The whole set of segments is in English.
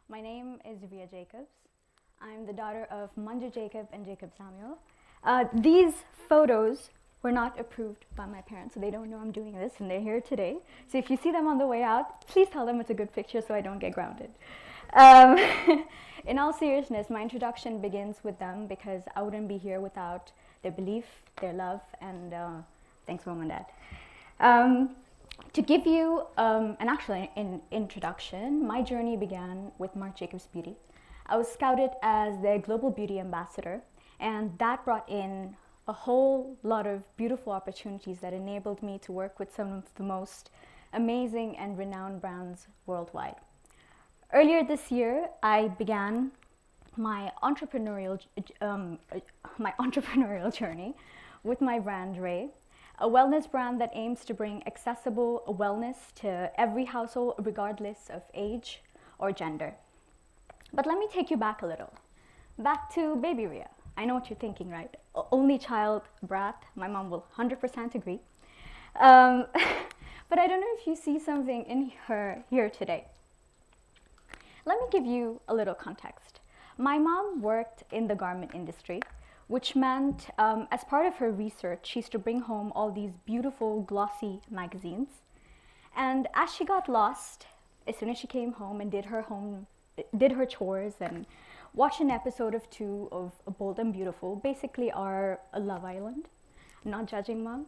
My name is Rhea Jacobs. I'm the daughter of Marc Jacob and Jacob Samuel. These photos were not approved by my parents, so they don't know I'm doing this, and they're here today. So if you see them on the way out, please tell them it's a good picture so I don't get grounded. Um, in all seriousness, my introduction begins with them because I wouldn't be here without their belief, their love, and thanks, Mom and Dad. To give you an introduction, my journey began with Marc Jacobs Beauty. I was scouted as their global beauty ambassador, and that brought in a whole lot of beautiful opportunities that enabled me to work with some of the most amazing and renowned brands worldwide. Earlier this year, I began my entrepreneurial journey with my brand Rhea, a wellness brand that aims to bring accessible wellness to every household regardless of age or gender. But let me take you back a little, back to baby Rhea. I know what you're thinking, right? Only child, brat, my mom will 100% agree. But I don't know if you see something in her here today. Let me give you a little context. My mom worked in the garment industry, which meant as part of her research, she used to bring home all these beautiful glossy magazines. And as she got lost, as soon as she came home and did her chores and watched an episode of 2 of Bold and Beautiful, basically our Love Island, not judging Mom,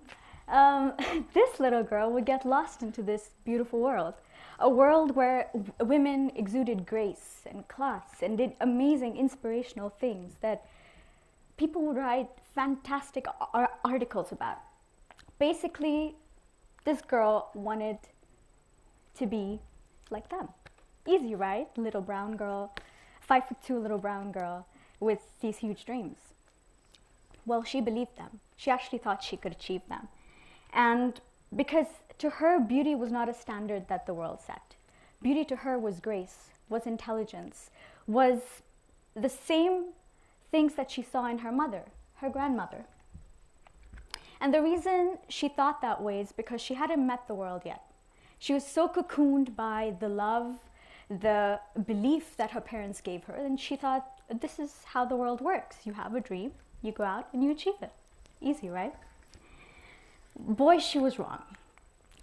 this little girl would get lost into this beautiful world. A world where women exuded grace and class and did amazing inspirational things that people would write fantastic articles about. Basically, this girl wanted to be like them. Easy, right? Little brown girl, 5'2" little brown girl with these huge dreams. Well, she believed them. She actually thought she could achieve them. And because to her, beauty was not a standard that the world set. Beauty to her was grace, was intelligence, was the same things that she saw in her mother, her grandmother. And the reason she thought that way is because she hadn't met the world yet. She was so cocooned by the love, the belief that her parents gave her, and she thought, this is how the world works. You have a dream, you go out and you achieve it. Easy, right? Boy, she was wrong.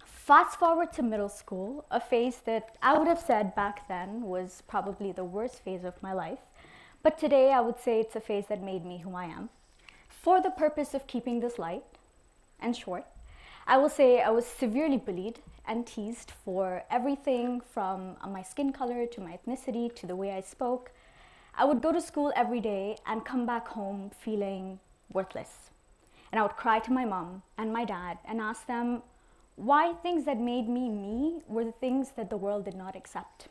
Fast forward to middle school, a phase that I would have said back then was probably the worst phase of my life. But today I would say it's a phase that made me who I am. For the purpose of keeping this light and short, I will say I was severely bullied and teased for everything from my skin color to my ethnicity to the way I spoke. I would go to school every day and come back home feeling worthless. And I would cry to my mom and my dad and ask them why things that made me me were the things that the world did not accept.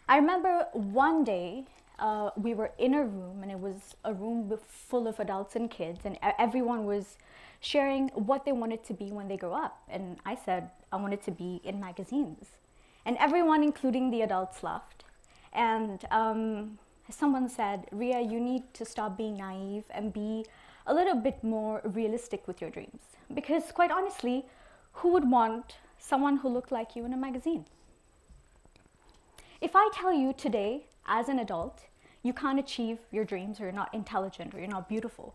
I remember one day we were in a room, and it was a room full of adults and kids, and everyone was sharing what they wanted to be when they grow up. And I said I wanted to be in magazines. And everyone, including the adults, laughed. And someone said, Rhea, you need to stop being naive and be a little bit more realistic with your dreams. Because quite honestly, who would want someone who looked like you in a magazine? If I tell you today, as an adult, you can't achieve your dreams, or you're not intelligent, or you're not beautiful,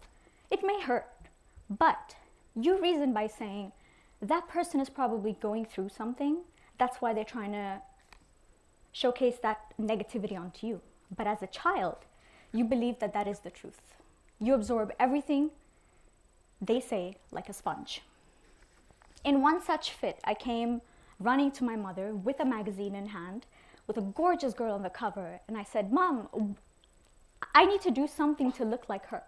it may hurt. But you reason by saying, that person is probably going through something, that's why they're trying to showcase that negativity onto you. But as a child, you believe that that is the truth. You absorb everything they say like a sponge. In one such fit, I came running to my mother with a magazine in hand, with a gorgeous girl on the cover, and I said, Mom, I need to do something to look like her.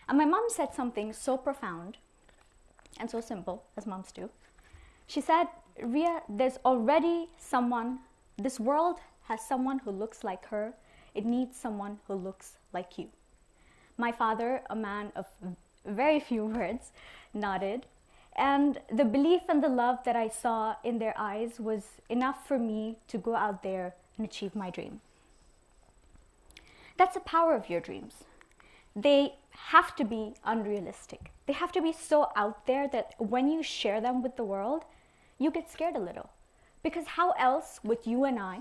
And my mom said something so profound and so simple, as moms do. She said, Rhea, there's already someone, this world has someone who looks like her. It needs someone who looks like you. My father, a man of very few words, nodded. And the belief and the love that I saw in their eyes was enough for me to go out there and achieve my dream. That's the power of your dreams. They have to be unrealistic. They have to be so out there that when you share them with the world, you get scared a little. Because how else would you and I,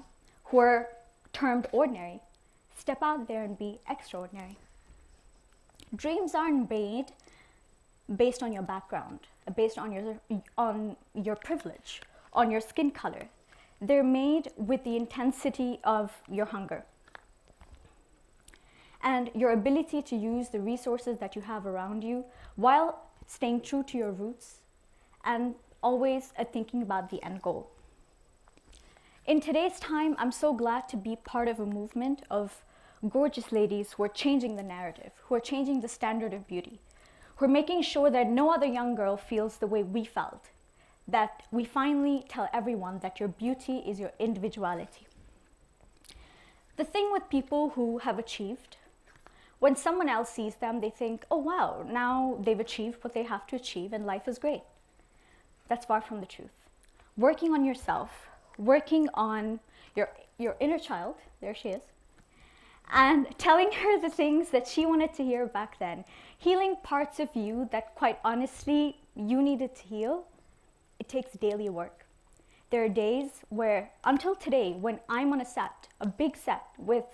who are termed ordinary, step out there and be extraordinary. Dreams aren't made based on your background, based on your privilege, on your skin color. They're made with the intensity of your hunger and your ability to use the resources that you have around you while staying true to your roots and always thinking about the end goal. In today's time, I'm so glad to be part of a movement of gorgeous ladies who are changing the narrative, who are changing the standard of beauty, who are making sure that no other young girl feels the way we felt, that we finally tell everyone that your beauty is your individuality. The thing with people who have achieved, when someone else sees them, they think, oh wow, now they've achieved what they have to achieve and life is great. That's far from the truth. Working on yourself, working on your inner child, there she is, and telling her the things that she wanted to hear back then, healing parts of you that quite honestly you needed to heal, it takes daily work. There are days where, until today, when I'm on a set, a big set with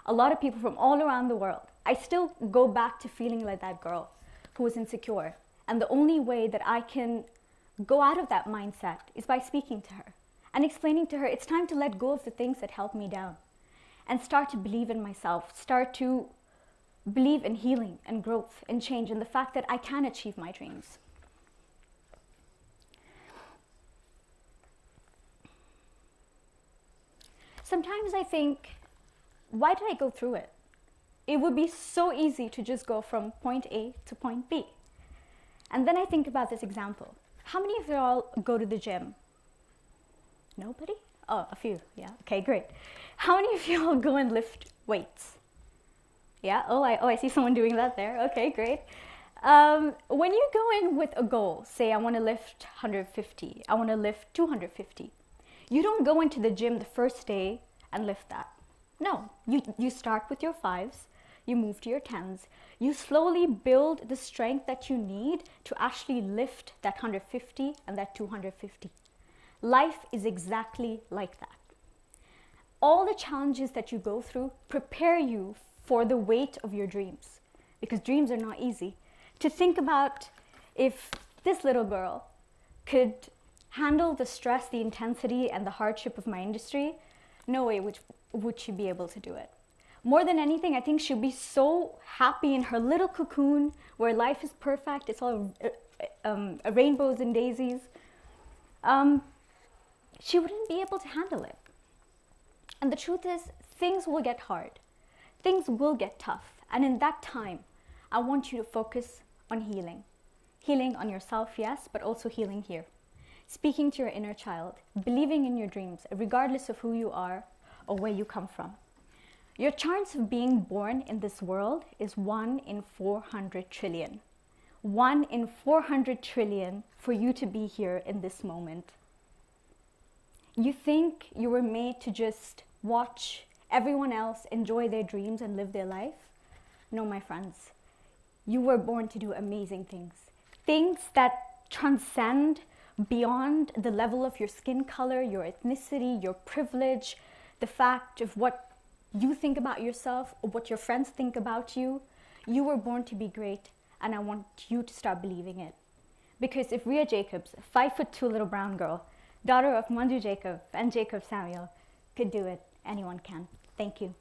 a lot of people from all around the world, I still go back to feeling like that girl who was insecure. And the only way that I can go out of that mindset is by speaking to her and explaining to her it's time to let go of the things that held me down and start to believe in myself, start to believe in healing and growth and change and the fact that I can achieve my dreams. Sometimes I think, why did I go through it? It would be so easy to just go from point A to point B. And then I think about this example. How many of you all go to the gym? Nobody? Oh, a few. Yeah. Okay, great. How many of you all go and lift weights? Yeah. I see someone doing that there. Okay, great. When you go in with a goal, say I want to lift 150, I want to lift 250. You don't go into the gym the first day and lift that. No, you start with your 5s, you move to your 10s, you slowly build the strength that you need to actually lift that 150 and that 250. Life is exactly like that. All the challenges that you go through prepare you for the weight of your dreams, because dreams are not easy. To think about if this little girl could handle the stress, the intensity, and the hardship of my industry, no way would she be able to do it. More than anything, I think she'll be so happy in her little cocoon where life is perfect, it's all rainbows and daisies. She wouldn't be able to handle it. And the truth is, things will get hard. Things will get tough. And in that time, I want you to focus on healing. Healing on yourself, yes, but also healing here. Speaking to your inner child, believing in your dreams, regardless of who you are or where you come from. Your chance of being born in this world is 1 in 400 trillion. 1 in 400 trillion for you to be here in this moment. You think you were made to just watch everyone else enjoy their dreams and live their life? No, my friends. You were born to do amazing things. Things that transcend beyond the level of your skin color, your ethnicity, your privilege, the fact of what you think about yourself or what your friends think about you. You were born to be great, and I want you to start believing it. Because if Rhea Jacobs, 5'2" little brown girl, daughter of Marc Jacobs and Jacob Samuel, could do it, anyone can. Thank you.